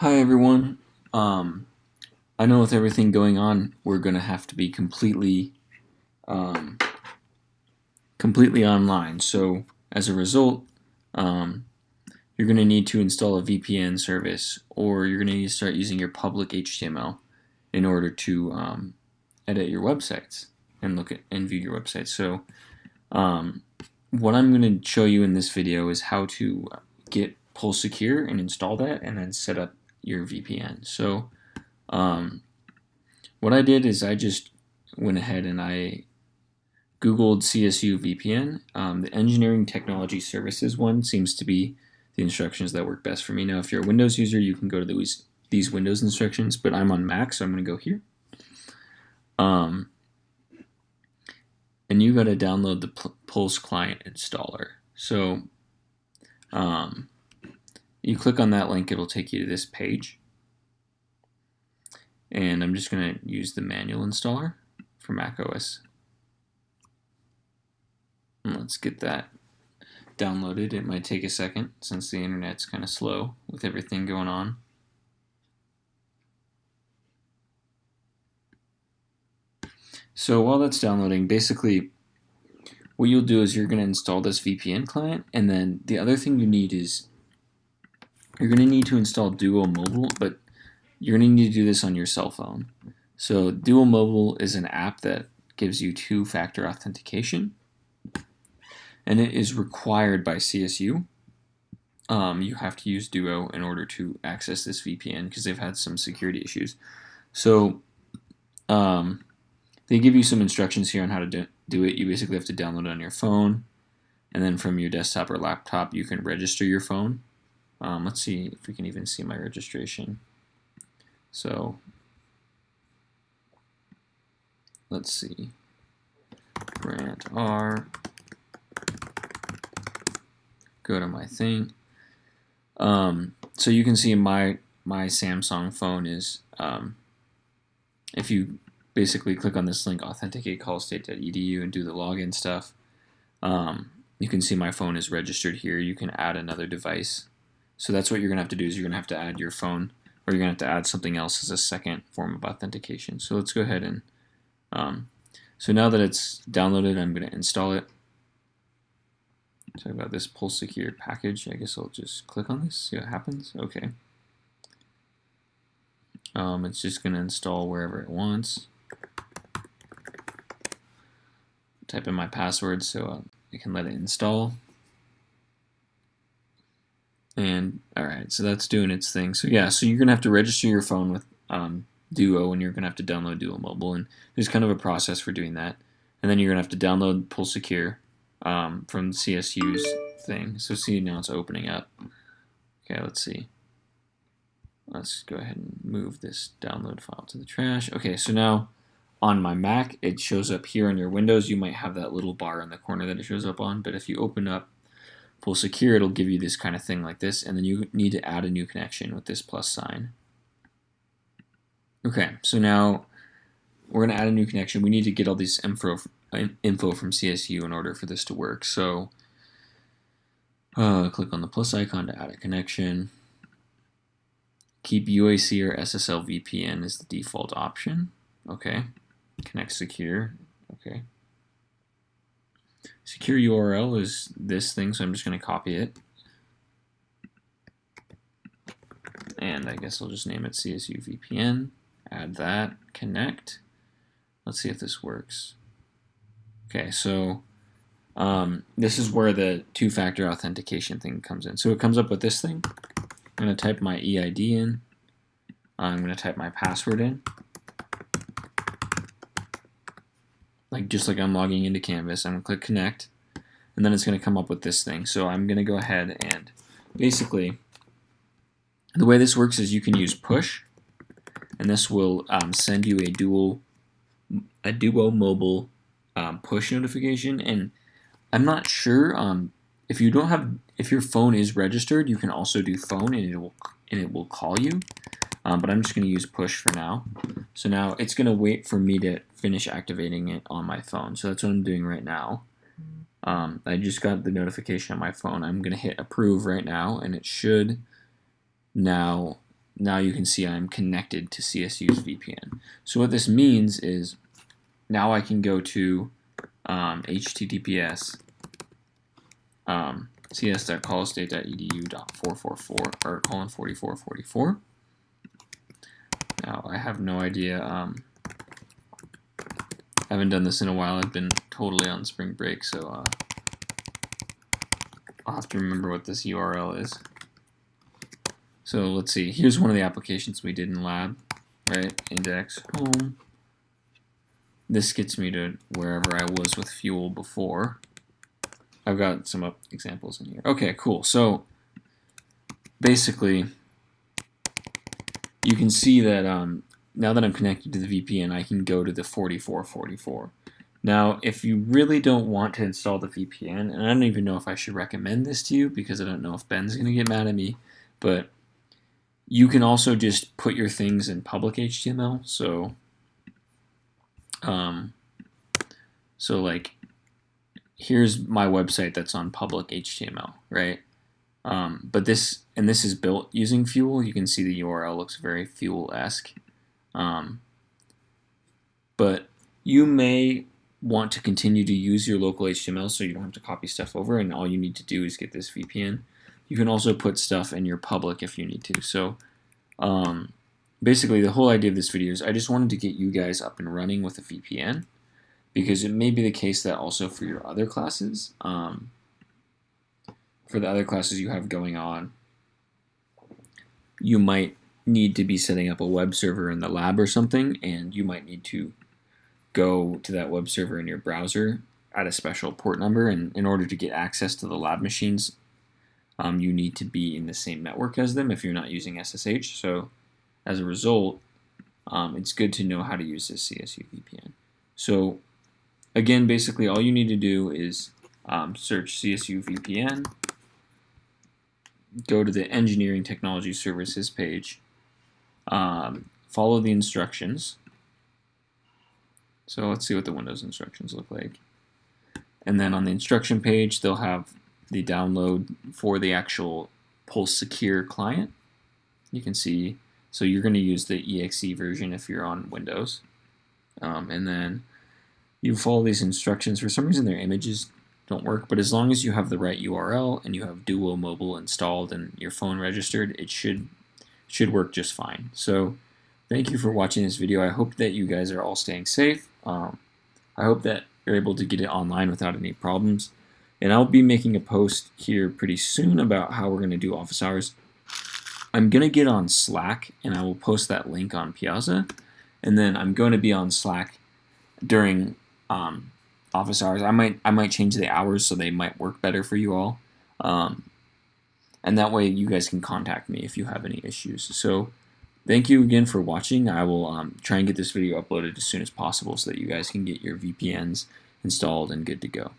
Hi everyone. I know with everything going on, we're gonna have to be um, completely online. So as a result, um, you're gonna need to install a VPN service, or you're gonna need to start using your public HTML in order to edit your websites and look at and view your websites. So um, what I'm gonna show you in this video is how to get Pulse Secure and install that, and then set up your VPN. So um, what I did is I just went ahead and I Googled CSU VPN. The Engineering Technology Services one seems to be the instructions that work best for me. Now, if you're a Windows user, you can go to these Windows instructions, but I'm on Mac, so I'm going to go here. And you got to download the Pulse Client installer. So you click on that link, it'll take you to this page. And I'm just going to use the manual installer for Mac OS. And let's get that downloaded. It might take a second since the internet's kind of slow with everything going on. So while that's downloading, basically what you'll do is you're going to install this VPN client, and then the other thing you need is you're going to need to install Duo Mobile, but you're going to need to do this on your cell phone. So Duo Mobile is an app that gives you two-factor authentication, and it is required by CSU. You have to use Duo in order to access this VPN because they've had some security issues. So they give you some instructions here on how to do it. You basically have to download it on your phone, and then from your desktop or laptop, you can register your phone. Let's see if we can even see my registration. So let's see. Grant R. Go to my thing. So you can see my Samsung phone is, if you basically click on this link, authenticate.callstate.edu, and do the login stuff, you can see my phone is registered here. You can add another device. So that's what you're going to have to do, is you're going to have to add your phone, or you're going to have to add something else as a second form of authentication. So let's go ahead and, so now that it's downloaded, I'm going to install it. Talk about this Pulse Secure package. I guess I'll just click on this, see what happens. Okay. It's just going to install wherever it wants. Type in my password so I can let it install. And alright, so that's doing its thing. So yeah, so you're going to have to register your phone with Duo, and you're going to have to download Duo Mobile. And there's kind of a process for doing that. And then you're going to have to download Pulse Secure from CSU's thing. So see, now it's opening up. Okay, let's see. Let's go ahead and move this download file to the trash. Okay, so now on my Mac, it shows up here on your Windows. You might have that little bar in the corner that it shows up on, but if you open up Pulse Secure, it'll give you this kind of thing like this, and then you need to add a new connection with this plus sign. Okay, so now we're going to add a new connection. We need to get all this info from CSU in order for this to work. So click on the plus icon to add a connection. Keep UAC or SSL VPN as the default option. Okay. Connect secure. Okay. Secure URL is this thing, so I'm just going to copy it. And I guess I'll just name it CSU VPN. Add that. Connect. Let's see if this works. Okay, so this is where the two-factor authentication thing comes in. So it comes up with this thing. I'm going to type my EID in. I'm going to type my password in. Just like I'm logging into Canvas. I'm going to click connect, and then it's going to come up with this thing. So I'm going to go ahead and basically, the way this works is you can use push, and this will send you a Duo Mobile push notification. And I'm not sure if your phone is registered, you can also do phone, and it will call you. But I'm just going to use push for now. So now it's going to wait for me to finish activating it on my phone. So that's what I'm doing right now. I just got the notification on my phone. I'm going to hit approve right now, and it should now now you can see I'm connected to CSU's VPN. So what this means is now I can go to https cs.collegestate.edu.444 or colon 4444. Now I have no idea. I haven't done this in a while. I've been totally on spring break, so I'll have to remember what this URL is. So let's see. Here's one of the applications we did in lab, right? Index home. This gets me to wherever I was with fuel before. I've got some examples in here. Okay, cool. So basically, you can see that now that I'm connected to the VPN, I can go to the 4444. Now, if you really don't want to install the VPN, and I don't even know if I should recommend this to you because I don't know if Ben's going to get mad at me, but you can also just put your things in public HTML. So like, here's my website that's on public HTML, right? But this is built using Fuel. You can see the URL looks very Fuel-esque. But you may want to continue to use your local HTML so you don't have to copy stuff over, and all you need to do is get this VPN. You can also put stuff in your public if you need to. So basically the whole idea of this video is I just wanted to get you guys up and running with a VPN, because it may be the case that also for your other classes, for the other classes you have going on, you might need to be setting up a web server in the lab or something, and you might need to go to that web server in your browser at a special port number, and in order to get access to the lab machines, you need to be in the same network as them if you're not using SSH. So as a result, it's good to know how to use this CSU VPN. So again, basically all you need to do is search CSU VPN, go to the Engineering Technology Services page, follow the instructions. So let's see what the Windows instructions look like. And then on the instruction page, they'll have the download for the actual Pulse Secure client. You can see, so you're going to use the EXE version if you're on Windows. And then you follow these instructions. For some reason their images don't work, but as long as you have the right URL and you have Duo Mobile installed and your phone registered, it should work just fine. So thank you for watching this video. I hope that you guys are all staying safe. I hope that you're able to get it online without any problems. And I'll be making a post here pretty soon about how we're going to do office hours. I'm going to get on Slack, and I will post that link on Piazza. And then I'm going to be on Slack during office hours. I might change the hours so they might work better for you all. And that way you guys can contact me if you have any issues. So thank you again for watching. I will try and get this video uploaded as soon as possible so that you guys can get your VPNs installed and good to go.